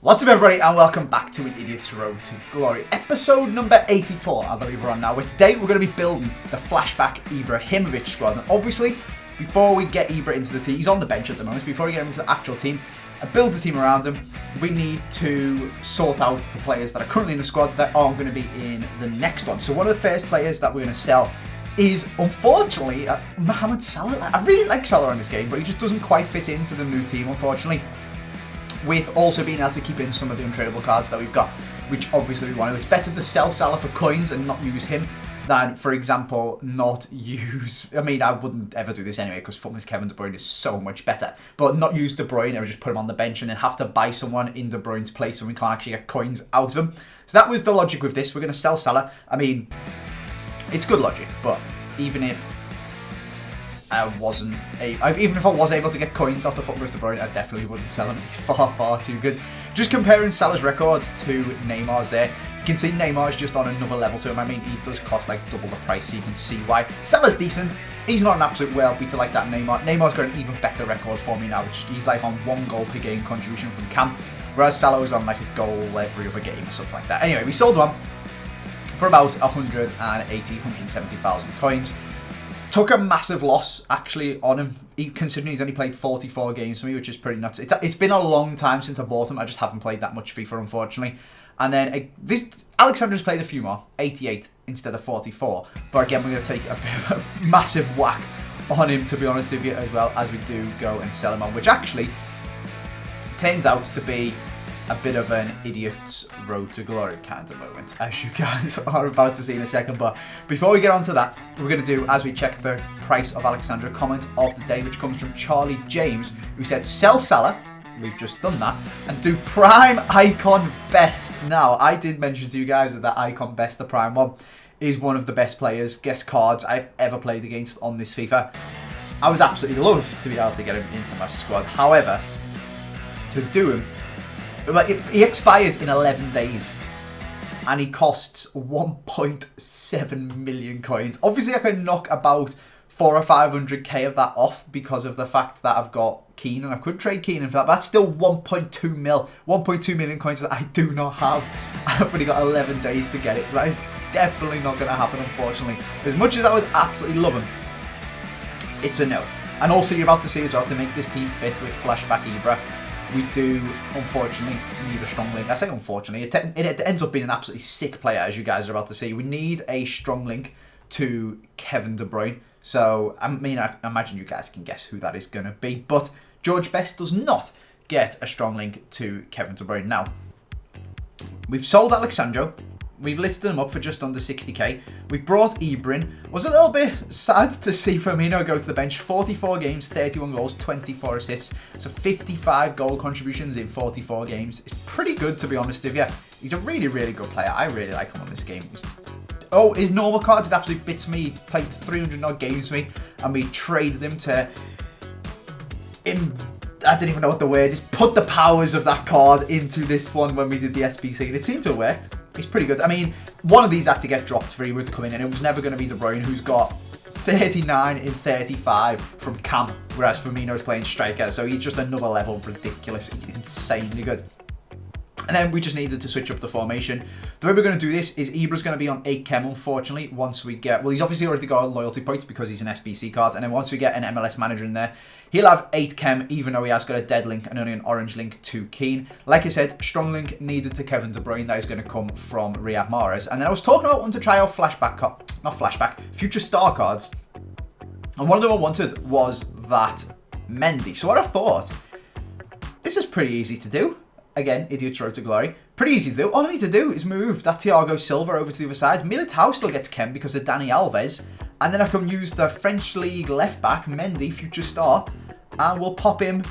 What's up everybody and welcome back to An Idiot's Road to Glory, episode number 84 I believe we're on now, where today we're going to be building the Flashback Ibra squad. And obviously, before we get Ibra into the team, he's on the bench at the moment, before we get him into the actual team and build the team around him, we need to sort out the players that are currently in the squads that aren't going to be in the next one. So one of the first players that we're going to sell is, unfortunately, Mohamed Salah. I really like Salah in this game, but he just doesn't quite fit into the new team, unfortunately. With also being able to keep in some of the untradeable cards that we've got, which obviously we want to. It's better to sell Salah for coins and not use him than, for example, not use... I mean, I wouldn't ever do this anyway because Footman's Kevin De Bruyne is so much better. But not use De Bruyne or just put him on the bench and then have to buy someone in De Bruyne's place when we can't actually get coins out of him. So that was the logic with this. We're going to sell Salah. I mean, it's good logic, but even if even if I was able to get coins off the Footballers De Bruyne, I definitely wouldn't sell him. He's far too good. Just comparing Salah's records to Neymar's there, you can see Neymar's just on another level to him. I mean, he does cost like double the price, so you can see why. Salah's decent. He's not an absolute world beater like that Neymar. Neymar's got an even better record for me now, which he's like on 1 goal per game contribution from camp, whereas Salah was on like a goal every other game or something like that. Anyway, we sold one for about 170,000 coins. Took a massive loss actually on him, considering he's only played 44 games for me, which is pretty nuts. It's been a long time since I bought him. I just haven't played that much FIFA, unfortunately. And then Alexander's played a few more, 88 instead of 44. But again, we're going to take a bit of a massive whack on him, to be honest with you, as well as we do go and sell him on, which actually turns out to be a bit of an idiot's road to glory kind of moment, as you guys are about to see in a second. But before we get on to that, we're going to do, as we check the price of Alexander, a comment of the day, which comes from Charlie James, who said, sell Salah, we've just done that, and do Prime Icon Best. Now, I did mention to you guys that Icon Best, the Prime one, is one of the best players, guest cards I've ever played against on this FIFA. I would absolutely love to be able to get him into my squad. However, to do him, he expires in 11 days and he costs 1.7 million coins. Obviously, I can knock about 400 or 500k of that off because of the fact that I've got Keane, and I could trade Keane for that, but that's still 1.2 million coins that I do not have. I've only got 11 days to get it, so that is definitely not going to happen, unfortunately. As much as I would absolutely love him, it's a no. And also, you're about to see as well, to make this team fit with Flashback Ibra, we do, unfortunately, need a strong link. I say unfortunately, it ends up being an absolutely sick player, as you guys are about to see. We need a strong link to Kevin De Bruyne. So, I mean, I imagine you guys can guess who that is going to be. But George Best does not get a strong link to Kevin De Bruyne. Now, we've sold Alexandro. We've listed him up for just under 60k. We've brought Ibra in. Was a little bit sad to see Firmino go to the bench. 44 games, 31 goals, 24 assists. So 55 goal contributions in 44 games. It's pretty good, to be honest with you. He's a really good player. I really like him on this game. Oh, his normal card did absolutely bits me. He played 300 odd games for me, and we traded him to... I don't even know what the word is. Put the powers of that card into this one when we did the SBC, and it seemed to have worked. He's pretty good. I mean, one of these had to get dropped for Ibra to come in, and it was never going to be De Bruyne, who's got 39 in 35 from camp, whereas Firmino's playing striker, so he's just another level ridiculous. He's insanely good. And then we just needed to switch up the formation. The way we're going to do this is Ibra's going to be on 8 chem, unfortunately, once we get... Well, he's obviously already got loyalty points because he's an SBC card. And then once we get an MLS manager in there, he'll have 8 chem, even though he has got a dead link and only an orange link to Keane. Like I said, strong link needed to Kevin De Bruyne. That is going to come from Riyad Mahrez. And then I was talking about wanting to try out future star cards. And one of them I wanted was that Mendy. So what I thought, this is pretty easy to do. Again, Idiot's Road to Glory. Pretty easy to do. All I need to do is move that Thiago Silva over to the other side. Militao still gets chem because of Dani Alves. And then I can use the French League left back, Mendy, future star. And we'll pop him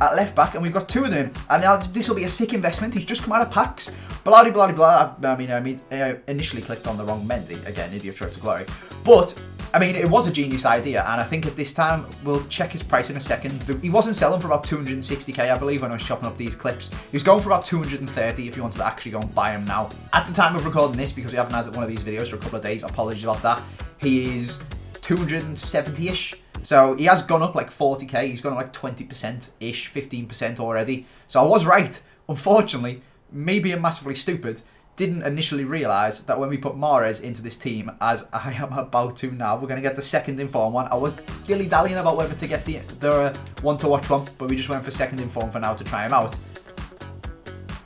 at left back. And we've got 2 of them. And now this will be a sick investment. He's just come out of packs. Blah, blah, blah, blah. I initially clicked on the wrong Mendy. Again, Idiot's Road to Glory. But... I mean, it was a genius idea, and I think at this time, we'll check his price in a second. He wasn't selling for about 260k, I believe, when I was chopping up these clips. He was going for about 230 if you wanted to actually go and buy him now. At the time of recording this, because we haven't had one of these videos for a couple of days, apologies about that, he is 270-ish. So he has gone up like 40k, he's gone up like 20%-ish, 15% already. So I was right Unfortunately, me being massively stupid, didn't initially realise that when we put Mahrez into this team, as I am about to now, we're going to get the second inform one. I was dilly-dallying about whether to get the one to watch one, but we just went for second inform for now to try him out.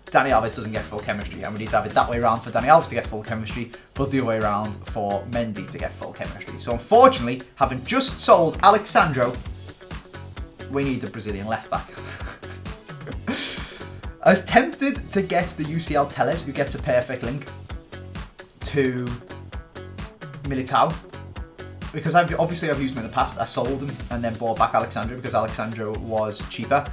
Dani Alves doesn't get full chemistry, and we need to have it that way around for Dani Alves to get full chemistry, but the other way around for Mendy to get full chemistry. So unfortunately, having just sold Alexandro, we need the Brazilian left back. I was tempted to get the UCL Telles, who gets a perfect link to Militao, because I've used him in the past. I sold him and then bought back Alexandro because Alexandro was cheaper.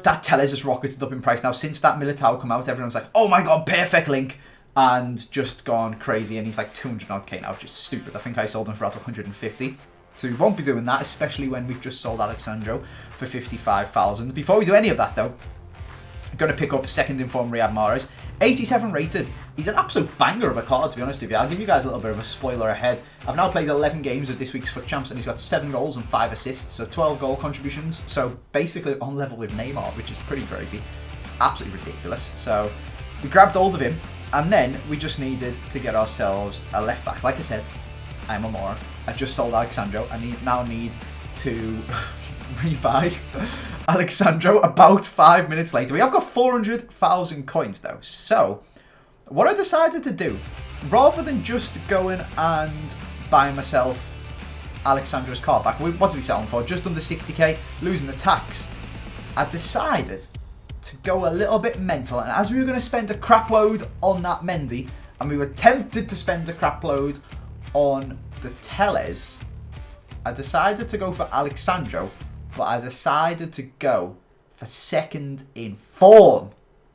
That Telles has rocketed up in price now. Since that Militao come out, everyone's like, oh my god, perfect link, and just gone crazy, and he's like 200 odd K now, which is stupid. I think I sold him for about 150. So we won't be doing that, especially when we've just sold Alexandro for 55,000. Before we do any of that though, I'm going to pick up second inform Riyad Mahrez. 87 rated. He's an absolute banger of a card, to be honest with you. I'll give you guys a little bit of a spoiler ahead. I've now played 11 games of this week's FUT Champs, and he's got 7 goals and 5 assists, so 12 goal contributions. So basically on level with Neymar, which is pretty crazy. It's absolutely ridiculous. So we grabbed hold of him, and then we just needed to get ourselves a left back. Like I said, I'm a moron. I just sold Alexandro. I now need to rebuy Alexandro about 5 minutes later. We have got 400,000 coins though. So what I decided to do, rather than just going and buying myself Alexandro's card back, what did we sell him for? Just under 60k, losing the tax. I decided to go a little bit mental, and as we were going to spend a crap load on that Mendy, and we were tempted to spend a crap load on the Telles, I decided to go for Alexandro, but I decided to go for second inform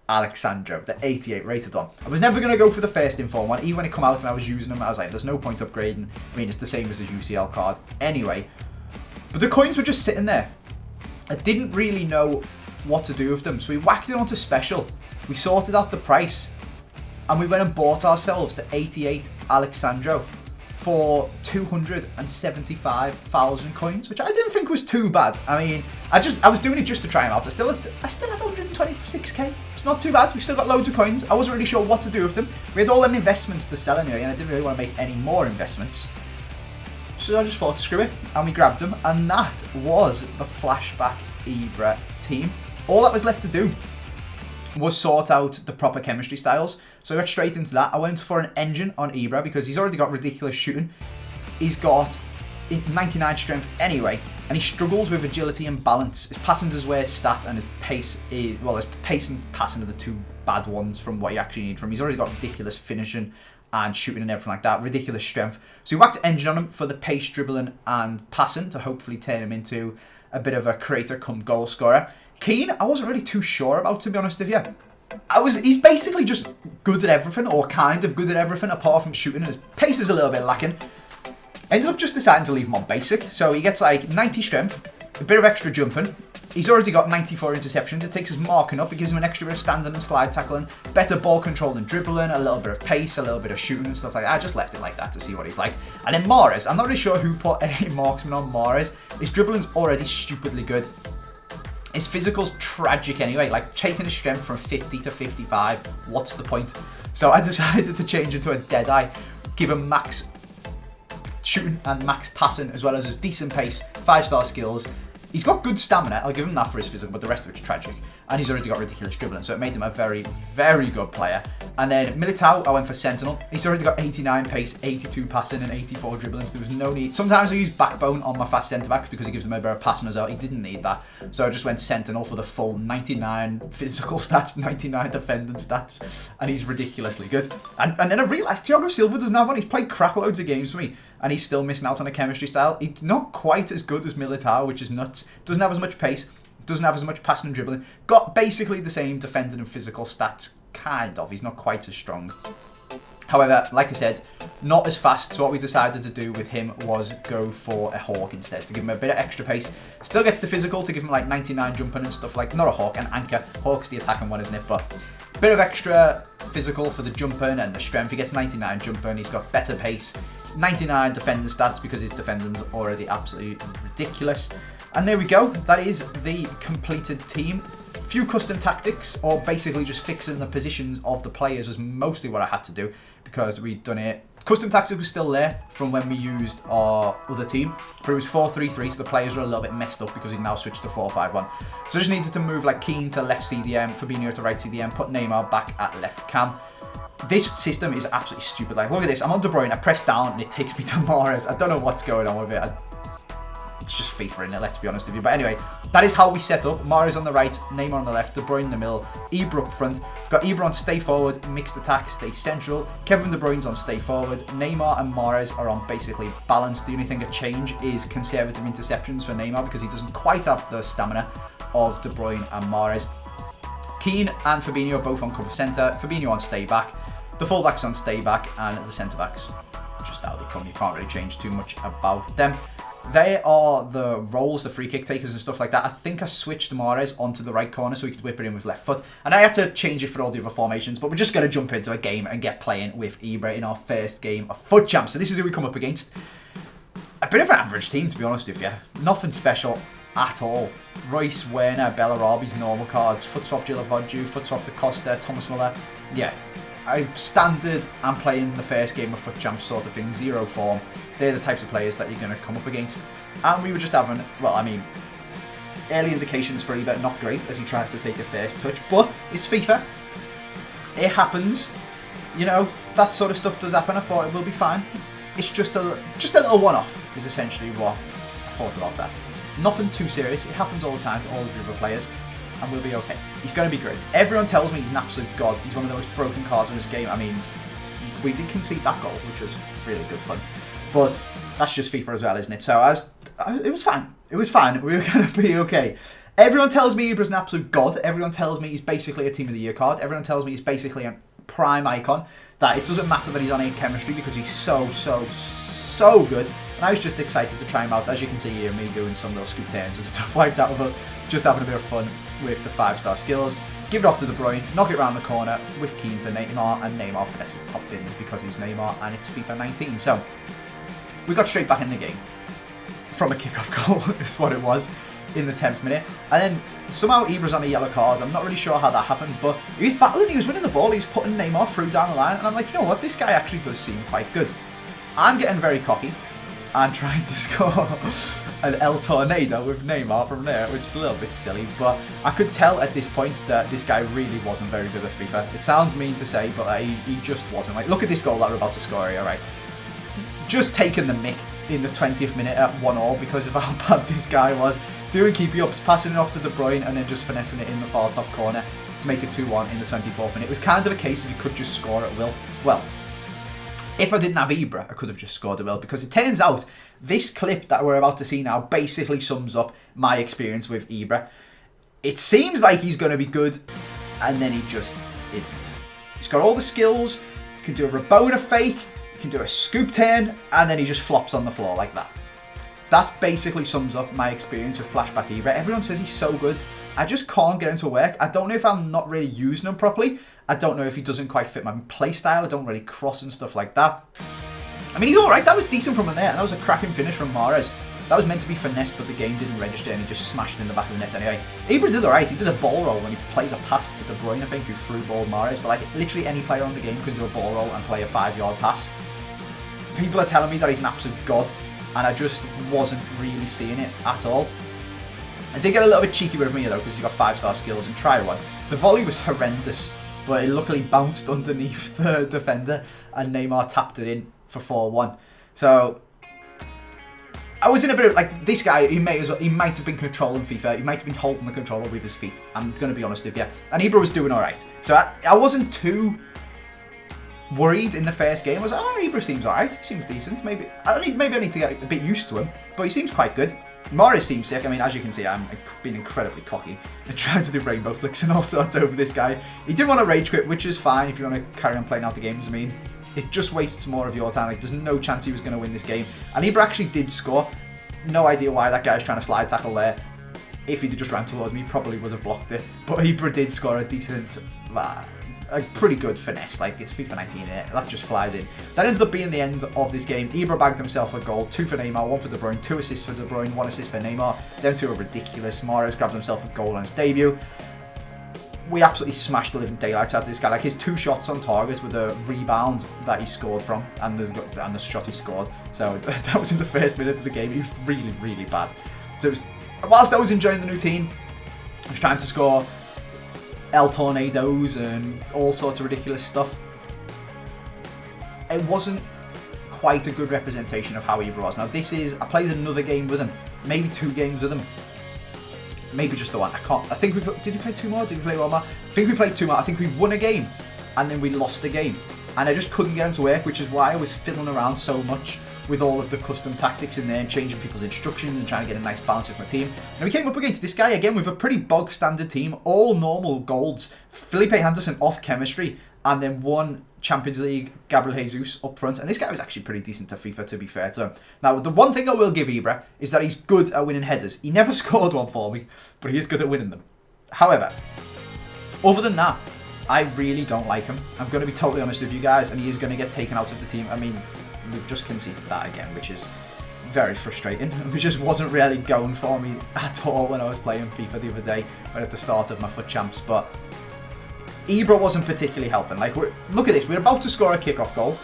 Alexandro, the 88 rated one. I was never going to go for the first inform one. Even when it came out and I was using them, I was like, there's no point upgrading. I mean, it's the same as a UCL card anyway. But the coins were just sitting there. I didn't really know what to do with them, so we whacked it onto special. We sorted out the price, and we went and bought ourselves the 88 Alexandro for 275,000 coins, which I didn't think was too bad. I mean, I was doing it just to try him out. I still had 126k. It's not too bad. We've still got loads of coins. I wasn't really sure what to do with them. We had all them investments to sell anyway, and I didn't really want to make any more investments. So I just thought, screw it, and we grabbed them, and that was the Flashback Ibra team. All that was left to do was sort out the proper chemistry styles. So I got straight into that. I went for an engine on Ibra because he's already got ridiculous shooting. He's got 99 strength anyway, and he struggles with agility and balance. His passing is where stat, and his pace is, well, his pace and passing are the two bad ones from what you actually need from him. He's already got ridiculous finishing and shooting and everything like that, ridiculous strength. So we whacked engine on him for the pace, dribbling and passing to hopefully turn him into a bit of a creator come goal scorer. Keane, I wasn't really too sure about, to be honest with you. He's basically just good at everything, or kind of good at everything, apart from shooting, and his pace is a little bit lacking. Ended up just deciding to leave him on basic, so he gets like 90 strength, a bit of extra jumping. He's already got 94 interceptions. It takes his marking up. It gives him an extra bit of standing and slide tackling, better ball control and dribbling, a little bit of pace, a little bit of shooting and stuff like that. I just left it like that to see what he's like. And then Mahrez, I'm not really sure who put a marksman on Mahrez. His dribbling's already stupidly good. His physical's tragic anyway, like taking his strength from 50 to 55, what's the point? So I decided to change into a Deadeye, give him max shooting and max passing, as well as his decent pace, 5-star skills. He's got good stamina, I'll give him that for his physical, but the rest of it's tragic. And he's already got ridiculous dribbling, so it made him a very, very good player. And then Militao, I went for Sentinel. He's already got 89 pace, 82 passing, and 84 dribbling, so there was no need. Sometimes I use Backbone on my fast centre-backs because it gives them a bit of passing as well. He didn't need that, so I just went Sentinel for the full 99 physical stats, 99 defending stats, and he's ridiculously good. And then I realised Thiago Silva doesn't have one. He's played crap loads of games for me, and he's still missing out on a chemistry style. He's not quite as good as Militao, which is nuts. Doesn't have as much pace, doesn't have as much passing and dribbling. Got basically the same defending and physical stats, kind of. He's not quite as strong. However, like I said, not as fast. So what we decided to do with him was go for a Hawk instead, to give him a bit of extra pace. Still gets the physical to give him like 99 jumping and stuff like, not a Hawk, an Anchor. Hawk's the attacking one, isn't it? But a bit of extra physical for the jumping and the strength. He gets 99 jumping. He's got better pace, 99 defending stats because his defending's already absolutely ridiculous. And there we go. That is the completed team. few custom tactics, or basically just fixing the positions of the players was mostly what I had to do, because we'd done it. Custom tactics was still there from when we used our other team, but it was 4-3-3, so the players were a little bit messed up because we now switched to 4-5-1. So I just needed to move like Keane to left CDM, Fabinho to right CDM, put Neymar back at left cam. This system is absolutely stupid. Like, look at this. I'm on De Bruyne, I press down, and it takes me to Mahrez. I don't know what's going on with it. It's just FIFA, innit? Let's be honest with you. But anyway, that is how we set up. Mahrez on the right, Neymar on the left, De Bruyne in the middle, Ibra up front. We've got Ibra on stay forward, mixed attack, stay central. Kevin De Bruyne's on stay forward. Neymar and Mahrez are on basically balance. The only thing to change is conservative interceptions for Neymar because he doesn't quite have the stamina of De Bruyne and Mahrez. Keane and Fabinho both on cover centre. Fabinho on stay back. The fullback's on stay back, and the centre back's just how they come. You can't really change too much about them. They are the roles, the free kick takers and stuff like that. I think I switched Mahrez onto the right corner so he could whip it in with his left foot. And I had to change it for all the other formations, but we're just going to jump into a game and get playing with Ibra in our first game of FUT Champs. So this is who we come up against. A bit of an average team, to be honest with you. Nothing special at all. Royce, Werner, Bellarabi's normal cards. Foot swap Gilavodju, foot swap to Costa, Thomas Muller. Yeah. Standard, I'm playing the first game of FUT Champs sort of thing, zero form. They're the types of players that you're going to come up against. And we were just having, well, I mean, early indications for Ibra not great as he tries to take a first touch. But it's FIFA. It happens. You know, that sort of stuff does happen. I thought it will be fine. It's just a little one-off is essentially what I thought about that. Nothing too serious. It happens all the time to all of the other players. And we'll be okay. He's going to be great. Everyone tells me he's an absolute god. He's one of the most broken cards in this game. I mean, we did concede that goal, which was really good fun. But that's just FIFA as well, isn't it? So it was fine. It was fine. We were going to be okay. Everyone tells me Ibra's an absolute god. Everyone tells me he's basically a Team of the Year card. Everyone tells me he's basically a prime icon. That it doesn't matter that he's on 8 chemistry because he's so good. And I was just excited to try him out. As you can see here, me doing some little scoop turns and stuff like that. Just having a bit of fun with the 5-star skills. Give it off to De Bruyne, knock it around the corner with Keane to Neymar, and Neymar finesses top bins because he's Neymar and it's FIFA 19. So we got straight back in the game from a kick-off goal is what it was in the 10th minute. And then somehow Ibra's on a yellow card. I'm not really sure how that happened, but he was battling, he was winning the ball, he was putting Neymar through down the line, and I'm like, you know what, this guy actually does seem quite good. I'm getting very cocky and trying to score an El Tornado with Neymar from there, which is a little bit silly, but I could tell at this point that this guy really wasn't very good at FIFA. It sounds mean to say, but he just wasn't. Like, look at this goal that we're about to score here, right? Just taking the mick in the 20th minute at 1-1 because of how bad this guy was. Doing keepy-ups, passing it off to De Bruyne, and then just finessing it in the far top corner to make it 2-1 in the 24th minute. It was kind of a case of you could just score at will. Well, if I didn't have Ibra, I could have just scored at will, because it turns out this clip that we're about to see now basically sums up my experience with Ibra. It seems like he's going to be good, and then he just isn't. He's got all the skills, he can do a Rabona fake, he can do a scoop turn, and then he just flops on the floor like that. That basically sums up my experience with Flashback Ibra. Everyone says he's so good. I just can't get him to work. I don't know if I'm not really using him properly. I don't know if he doesn't quite fit my play style. I don't really cross and stuff like that. I mean, he's alright. That was decent from him there. And that was a cracking finish from Mahrez. That was meant to be finessed, but the game didn't register and he just smashed it in the back of the net anyway. Ibra did alright. He did a ball roll when he played a pass to De Bruyne, I think, who threw ball Mahrez. But like, literally any player on the game can do a ball roll and play a 5-yard pass. People are telling me that he's an absolute god, and I just wasn't really seeing it at all. I did get a little bit cheeky with me though, because he got 5-star skills and try one. The volley was horrendous, but it luckily bounced underneath the defender and Neymar tapped it in for 4-1. So I was in a bit of, like, this guy, he might have been controlling FIFA, he might have been holding the controller with his feet, I'm going to be honest with you. And Ibra was doing alright. So I wasn't too worried in the first game. I was like, oh, Ibra seems alright, seems decent. Maybe I need to get a bit used to him, but he seems quite good. Mahrez seems sick. I mean, as you can see, I'm being incredibly cocky and trying to do rainbow flicks and all sorts over this guy. He did want to rage quit, which is fine if you want to carry on playing out the games. I mean, it just wastes more of your time. Like, there's no chance he was going to win this game. And Ibra actually did score. No idea why that guy was trying to slide tackle there. If he just ran towards me, he probably would have blocked it. But Ibra did score a decent, a pretty good finesse. Like, it's FIFA 19 here. That just flies in. That ends up being the end of this game. Ibra bagged himself a goal. 2 for Neymar, 1 for De Bruyne, 2 assists for De Bruyne, 1 assist for Neymar. Them two are ridiculous. Mahrez grabbed himself a goal on his debut. we absolutely smashed the living daylights out of this guy. Like, his 2 shots on target with a rebound that he scored from, and the shot he scored. So that was in the first minute of the game. He was really, really bad. So whilst I was enjoying the new team, I was trying to score El Tornadoes and all sorts of ridiculous stuff. It wasn't quite a good representation of how Ibra was. Now, I played another game with him, maybe 2 games with him. Maybe just the one. I think did we play 2 more? Did we play 1 more? I think we played 2 more. I think we won a game and then we lost a game. And I just couldn't get him to work, which is why I was fiddling around so much with all of the custom tactics in there and changing people's instructions and trying to get a nice balance with my team. And we came up against this guy again with a pretty bog standard team, all normal golds. Felipe Anderson off chemistry, and then 1 Champions League Gabriel Jesus up front. And this guy was actually pretty decent to FIFA, to be fair to him. Now, the one thing I will give Ibra is that he's good at winning headers. He never scored one for me, but he is good at winning them. However, other than that, I really don't like him. I'm going to be totally honest with you guys, and he is going to get taken out of the team. I mean, we've just conceded that again, which is very frustrating. It just wasn't really going for me at all when I was playing FIFA the other day, right at the start of my FUT Champs, but Ibra wasn't particularly helping. Like, look at this. We're about to score a kickoff goal.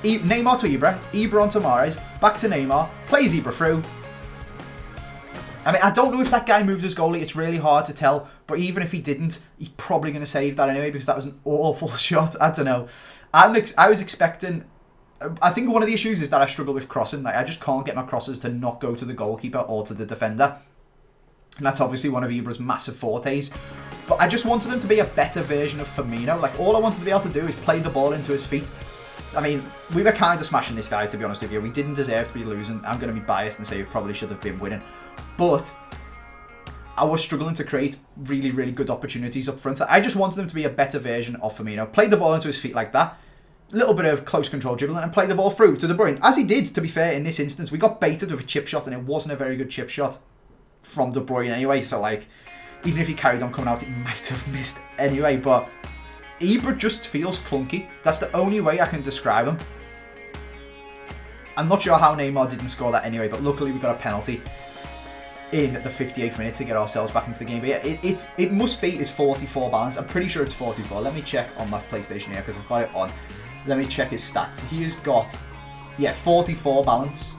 Neymar to Ibra. Ibra onto Mahrez. Back to Neymar. Plays Ibra through. I mean, I don't know if that guy moved his goalie. It's really hard to tell. But even if he didn't, he's probably going to save that anyway, because that was an awful shot. I don't know. I was expecting... I think one of the issues is that I struggle with crossing. Like, I just can't get my crosses to not go to the goalkeeper or to the defender. And that's obviously one of Ibra's massive fortes. But I just wanted him to be a better version of Firmino. Like, all I wanted to be able to do is play the ball into his feet. I mean, we were kind of smashing this guy, to be honest with you. We didn't deserve to be losing. I'm going to be biased and say we probably should have been winning. But I was struggling to create really, really good opportunities up front. I just wanted him to be a better version of Firmino. Play the ball into his feet like that. Little bit of close control dribbling and play the ball through to De Bruyne. As he did, to be fair, in this instance. We got baited with a chip shot, and it wasn't a very good chip shot from De Bruyne anyway. So, like, even if he carried on coming out, it might have missed anyway. But Ibra just feels clunky. That's the only way I can describe him. I'm not sure how Neymar didn't score that anyway, but luckily we got a penalty in the 58th minute to get ourselves back into the game. But yeah, it must be his 44 balance. I'm pretty sure it's 44. Let me check on my PlayStation here, because I've got it on. Let me check his stats. He has got, yeah, 44 balance.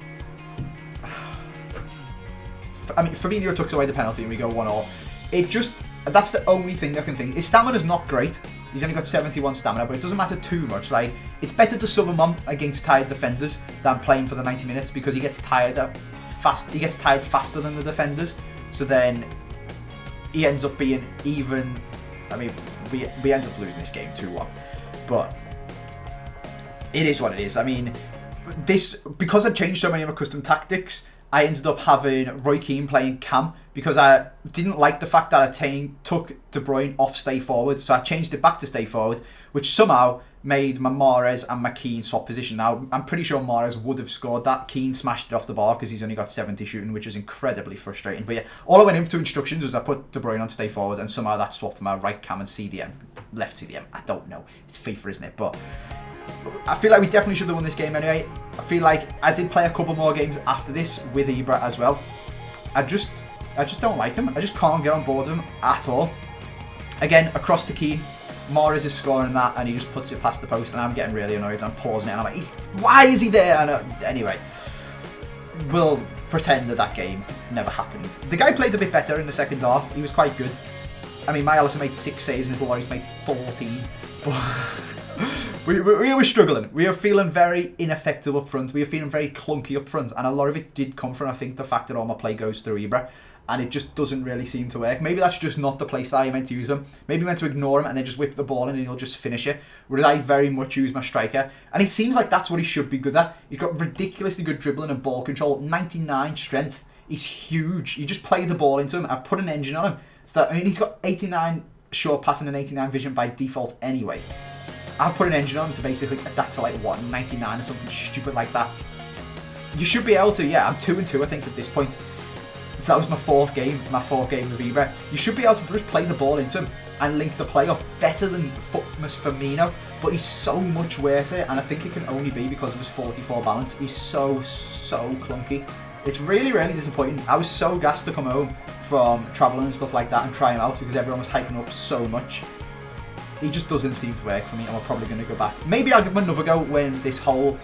I mean, Firmino took away the penalty and we go 1-1. It just, that's the only thing I can think. His stamina's not great. He's only got 71 stamina, but it doesn't matter too much. Like, it's better to sub him on against tired defenders than playing for the 90 minutes, because he gets tired fast. He gets tired faster than the defenders. So then he ends up being even. I mean, we end up losing this game 2-1, but it is what it is. I mean, because I changed so many of my custom tactics, I ended up having Roy Keane playing Cam, because I didn't like the fact that I took De Bruyne off stay forward, so I changed it back to stay forward, which somehow made my Mahrez and my Keane swap position. Now, I'm pretty sure Mahrez would have scored that. Keane smashed it off the bar because he's only got 70 shooting, which is incredibly frustrating. But yeah, all I went into instructions was I put De Bruyne on stay forward, and somehow that swapped my right Cam and CDM, left CDM. I don't know. It's FIFA, isn't it? But I feel like we definitely should have won this game anyway. I feel like I did play a couple more games after this with Ibra as well. I just don't like him. I just can't get on board with him at all. Again, across to Keane. Mahrez is scoring that, and he just puts it past the post, and I'm getting really annoyed. I'm pausing it, and I'm like, why is he there? And anyway, we'll pretend that game never happened. The guy played a bit better in the second half. He was quite good. I mean, my Alisson made 6 saves, and his Lloris made 14. But we were struggling. We were feeling very ineffective up front. We were feeling very clunky up front, and a lot of it did come from, I think, the fact that all my play goes through Ibra, and it just doesn't really seem to work. Maybe that's just not the play style you're meant to use him. Maybe you're meant to ignore him and then just whip the ball in and he'll just finish it. Whereas I very much use my striker, and it seems like that's what he should be good at. He's got ridiculously good dribbling and ball control, 99 strength. He's huge. You just play the ball into him. I've put an engine on him. So that, I mean, he's got 89 short passing and 89 vision by default anyway. I've put an engine on him to basically get that to like, what, 99 or something stupid like that. You should be able to, yeah, I'm 2-2 I think at this point. So that was my fourth game with Ibra. You should be able to just play the ball into him and link the play up better than Footmas Firmino, but he's so much worse, and I think it can only be because of his 44 balance. He's so clunky. It's really, really disappointing. I was so gassed to come home from travelling and stuff like that and try him out because everyone was hyping up so much. He just doesn't seem to work for me, and we're probably going to go back. Maybe I'll give him another go when this whole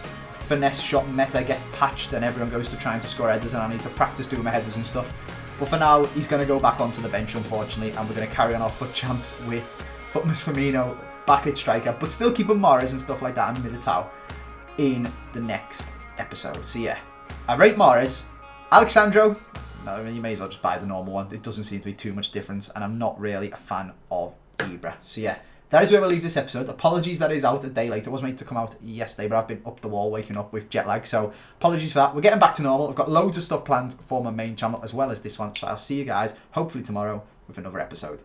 finesse shot meta gets patched and everyone goes to trying to score headers and I need to practice doing my headers and stuff. But for now, he's going to go back onto the bench, unfortunately, and we're going to carry on our FUT champs with Footmas Firmino back at striker, but still keeping Morris and stuff like that and Militao in the next episode. So yeah, I rate Morris. Alexandro, no, you may as well just buy the normal one. It doesn't seem to be too much difference, and I'm not really a fan of Ibra. So yeah, that is where we'll leave this episode. Apologies that is out a day late. It was meant to come out yesterday, but I've been up the wall waking up with jet lag, so apologies for that. We're getting back to normal. I've got loads of stuff planned for my main channel as well as this one, so I'll see you guys hopefully tomorrow with another episode.